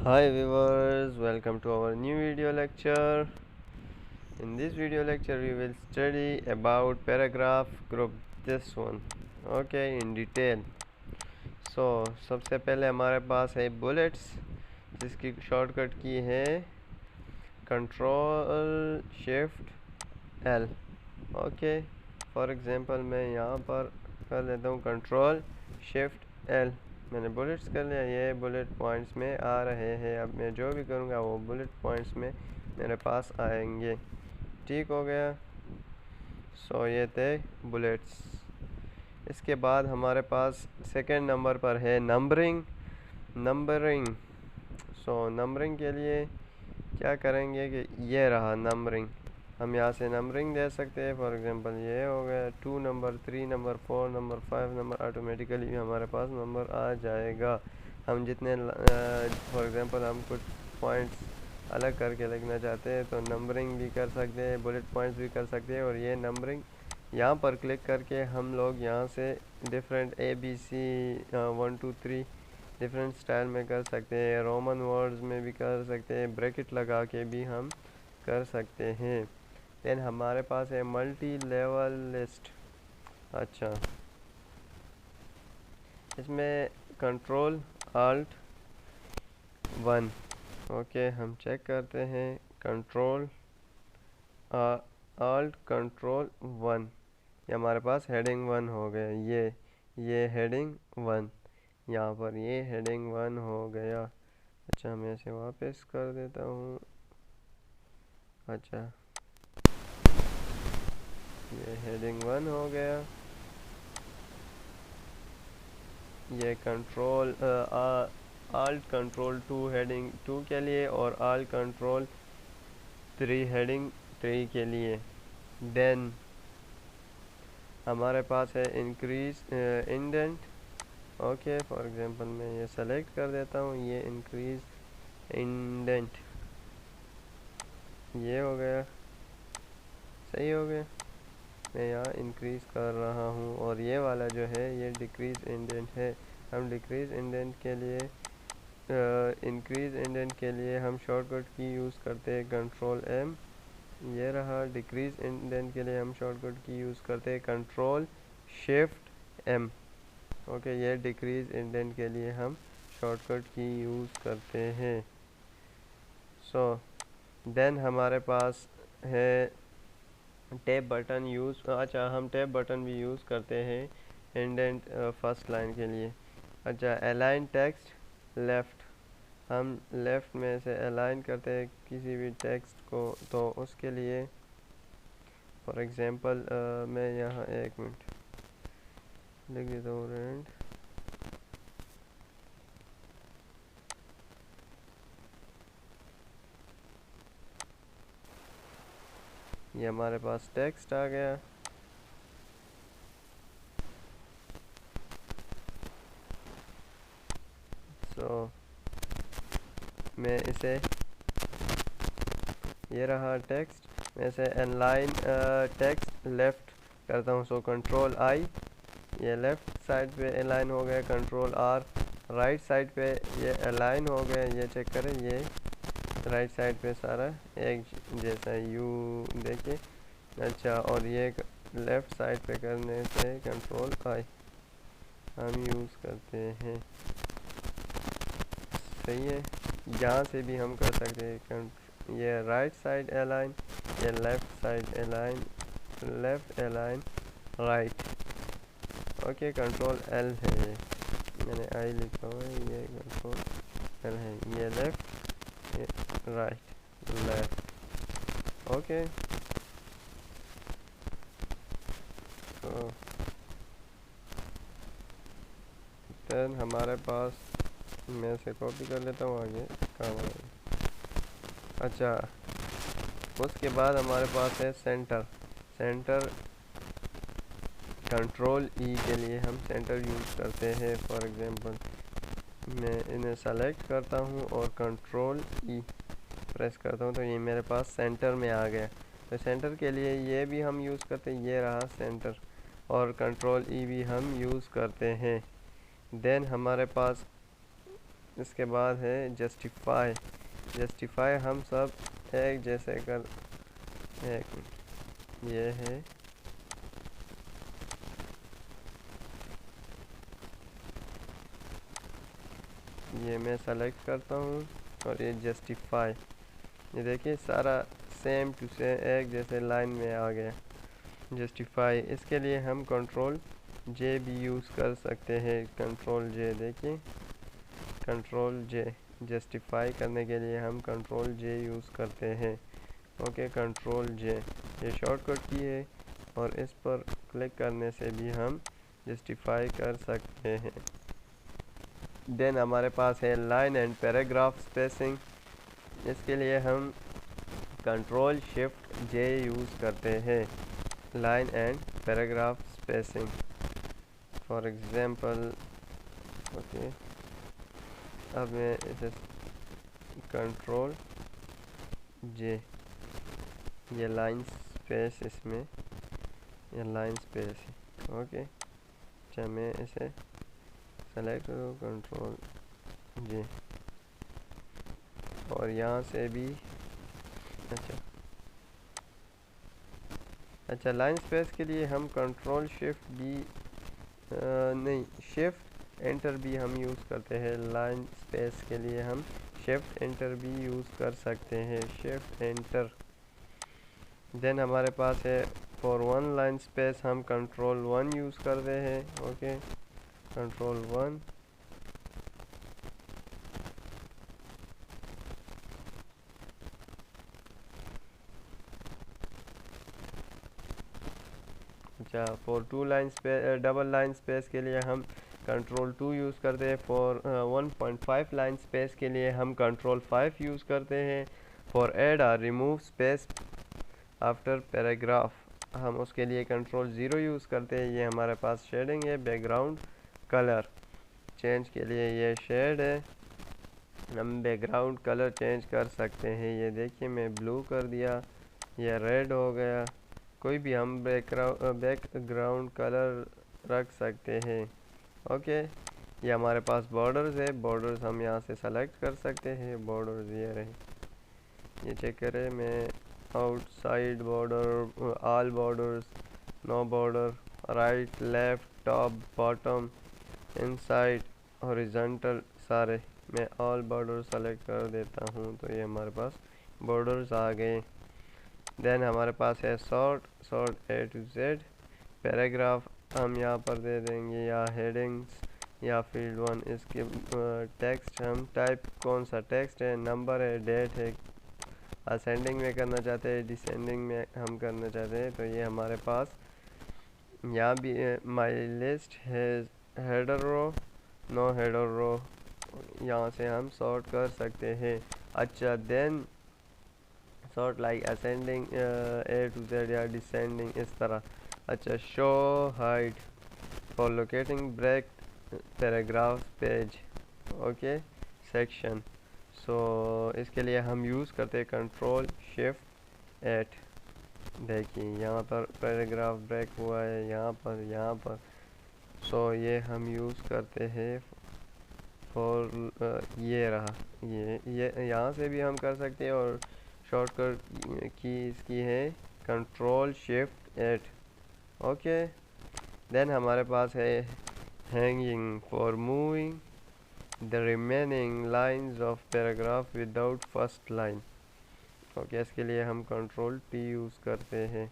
Hi viewers, welcome to our new video lecture. In this video lecture we will study about paragraph group, this one, okay, in detail. So सबसे पहले हमारे पास है bullets, जिसकी shortcut की है control shift L. Okay, for example मैं यहाँ पर कर लेता हूँ कंट्रोल शिफ्ट एल। मैंने बुलेट्स कर लिया, ये बुलेट पॉइंट्स में आ रहे हैं। अब मैं जो भी करूँगा वो बुलेट पॉइंट्स में मेरे पास आएंगे। ठीक हो गया। सो ये थे बुलेट्स। इसके बाद हमारे पास सेकंड नंबर पर है नंबरिंग। सो नंबरिंग के लिए क्या करेंगे कि ये रहा नंबरिंग। हम यहाँ से नंबरिंग दे सकते हैं। फॉर एग्जांपल ये हो गया 2 number, 3 number, 4 number, 5 number, automatically हमारे पास नंबर आ जाएगा। हम जितने फॉर एग्जांपल हम कुछ पॉइंट्स अलग करके लिखना चाहते हैं तो नंबरिंग भी कर सकते हैं, बुलेट पॉइंट्स भी कर सकते हैं। और ये नंबरिंग यहाँ पर क्लिक करके हम लोग यहाँ से डिफरेंट ABC 1 2 3 डिफरेंट स्टाइल में कर सकते हैं। रोमन वर्ड्स में भी कर सकते हैं, ब्रैकेट लगा के भी हम कर सकते हैं। देन हमारे पास है मल्टी लेवल लिस्ट। अच्छा, इसमें कंट्रोल आल्ट 1। ओके, हम चेक करते हैं कंट्रोल आल्ट कंट्रोल 1। ये हमारे पास हेडिंग 1 हो गया। ये हेडिंग 1, यहाँ पर ये हेडिंग 1 हो गया। अच्छा, मैं इसे वापस कर देता हूँ। अच्छा, ये हेडिंग 1 हो गया। ये कंट्रोल आल्ट कंट्रोल 2 हेडिंग 2 के लिए और आल्ट कंट्रोल 3 हेडिंग 3 के लिए। देन हमारे पास है increase indent. Okay, for example मैं ये सेलेक्ट कर देता हूँ, ये इंक्रीज इंडेंट, ये हो गया, सही हो गया। मैं यहाँ इंक्रीज़ कर रहा हूँ। और ये वाला जो है ये डिक्रीज़ इंडेंट है। हम डिक्रीज़ इंडेंट के लिए इंक्रीज़ इंडेंट के लिए हम शॉर्टकट की यूज़ करते हैं कंट्रोल M। ये रहा। डिक्रीज़ इंडेंट के लिए हम शॉर्टकट की यूज़ करते हैं कंट्रोल शिफ्ट M। ओके, ये डिक्रीज़ इंडेंट के लिए हम शॉर्टकट की यूज़ करते हैं। सो देन हमारे पास है टैब बटन यूज़। अच्छा, हम टैब बटन भी यूज़ करते हैं इंडेंट फर्स्ट लाइन के लिए। अच्छा, अलाइन टेक्स्ट लेफ़्ट, हम लेफ़्ट में से अलाइन करते हैं किसी भी टेक्स्ट को। तो उसके लिए फॉर एग्जांपल मैं यहाँ 1 मिनट लिख देता हूँ रेंट। ये हमारे पास टेक्स्ट आ गया। सो मैं इसे, ये रहा टेक्स्ट, मैं इसे अलाइन टेक्स्ट लेफ़्ट करता हूँ। सो कंट्रोल I, ये लेफ़्ट साइड पे अलाइन हो गया। कंट्रोल R, राइट साइड पे ये अलाइन हो गया। ये चेक करें, ये राइट साइड पे सारा एक जैसा यू देखिए। अच्छा, और ये लेफ़्ट साइड पे करने से कंट्रोल I हम यूज़ करते हैं। सही है, यहाँ से भी हम कर सकते हैं। ये राइट साइड अलाइन, ये left side align, left align right. Okay, control L है, ये मैंने I लिखा हुआ है, ये कंट्रोल L है। ये लेफ़्ट, ये राइट, लेफ़्ट। ओके, तो देन हमारे पास, मैं इसे कॉपी कर लेता हूँ, आगे काम आएगा। अच्छा, उसके बाद हमारे पास है सेंटर कंट्रोल E के लिए हम सेंटर यूज़ करते हैं। फॉर एग्जांपल मैं इन्हें सेलेक्ट करता हूँ और कंट्रोल E प्रेस करता हूँ तो ये मेरे पास सेंटर में आ गया। तो सेंटर के लिए ये भी हम यूज़ करते हैं, ये रहा सेंटर, और कंट्रोल E भी हम यूज़ करते हैं। देन हमारे पास इसके बाद है जस्टिफाई। जस्टिफाई हम सब एक जैसे कर, एक ये है, ये मैं सेलेक्ट करता हूँ और ये जस्टिफाई। ये देखिए सारा सेम टू सेम एक जैसे लाइन में आ गया जस्टिफाई। इसके लिए हम कंट्रोल जे भी यूज़ कर सकते हैं। कंट्रोल जे, देखिए कंट्रोल जे, जस्टिफाई करने के लिए हम कंट्रोल जे यूज़ करते हैं। ओके, कंट्रोल जे ये शॉर्टकट की है और इस पर क्लिक करने से भी हम जस्टिफाई कर सकते हैं। देन हमारे पास है लाइन एंड पैराग्राफ स्पेसिंग। इसके लिए हम कंट्रोल शिफ्ट जे यूज़ करते हैं। Line and paragraph spacing for example, okay, अब मैं इसे कंट्रोल जे, ये लाइन स्पेस, इसमें ये लाइन स्पेस है। ओके, अच्छा मैं इसे सेलेक्ट करूँ कंट्रोल जे और यहाँ से भी, अच्छा लाइन स्पेस के लिए हम कंट्रोल शिफ्ट भी नहीं, शिफ्ट एंटर भी हम यूज़ करते हैं। लाइन स्पेस के लिए हम शिफ्ट एंटर भी यूज़ कर सकते हैं, शिफ्ट एंटर। देन हमारे पास है फॉर वन लाइन स्पेस हम कंट्रोल 1 यूज़ करते हैं। Okay, control 1। अच्छा, for two line space, double line space के लिए हम कंट्रोल 2 यूज़ करते हैं। फॉर 1.5 लाइन स्पेस के लिए हम कंट्रोल 5 यूज़ करते हैं। फॉर ऐड और रिमूव स्पेस आफ्टर पैराग्राफ हम उसके लिए कंट्रोल 0 यूज़ करते हैं। ये हमारे पास शेडिंग है। बैकग्राउंड कलर चेंज के लिए ये शेड है, हम बैकग्राउंड कलर चेंज कर सकते हैं। ये देखिए मैं ब्लू कर दिया, ये रेड हो गया, कोई भी हम बैकग्राउंड कलर रख सकते हैं। ओके, ये हमारे पास बॉर्डर्स है। बॉर्डर्स हम यहाँ से सेलेक्ट कर सकते हैं। बॉर्डर्स ये रहे, ये चेक करें, मैं outside border, all borders, no border, right left top bottom inside horizontal, सारे मैं ऑल बॉर्डर सेलेक्ट कर देता हूँ तो ये हमारे पास बॉर्डर्स आ गए। देन हमारे पास है sort A to Z. Paragraph हम यहाँ पर दे देंगे या हेडिंग्स या फील्ड 1। इसके टेक्स्ट हम टाइप कौन सा टेक्स्ट है, नंबर है, डेट है, असेंडिंग में करना चाहते हैं, डिसेंडिंग में हम करना चाहते हैं। तो ये हमारे पास यहाँ भी माय लिस्ट है, header row, no header row, यहाँ से हम सॉर्ट कर सकते हैं। अच्छा, then sort like ascending A to Z या डिसेंडिंग, इस तरह। अच्छा, show hide for locating break paragraph page, okay, section. So इसके लिए हम यूज़ करते हैं कंट्रोल शिफ्ट 8। देखिए यहाँ पर पैराग्राफ ब्रेक हुआ है, यहाँ पर। सो ये हम यूज़ करते हैं फॉर ये रहा, ये यहाँ से भी हम कर सकते हैं और शॉर्टकट की इसकी है कंट्रोल शिफ्ट 8। ओके, देन हमारे पास है hanging for moving the remaining lines of paragraph without first line। Okay, इसके लिए हम कंट्रोल T यूज़ करते हैं,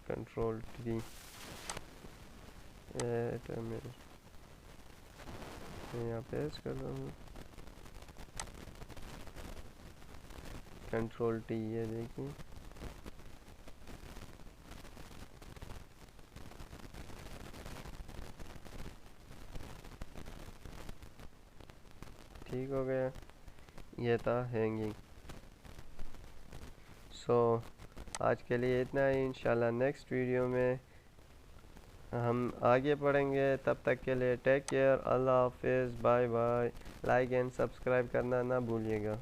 कंट्रोल T। मैं यहाँ पेस्ट कर रहा हूँ, कंट्रोल T, ये देखिए ठीक हो गया। ये था हैंगिंग। सो आज के लिए इतना ही। इंशाल्लाह नेक्स्ट वीडियो में हम आगे पढ़ेंगे। तब तक के लिए टेक केयर, अल्लाह हाफिज़, bye bye. Like and subscribe करना ना भूलिएगा।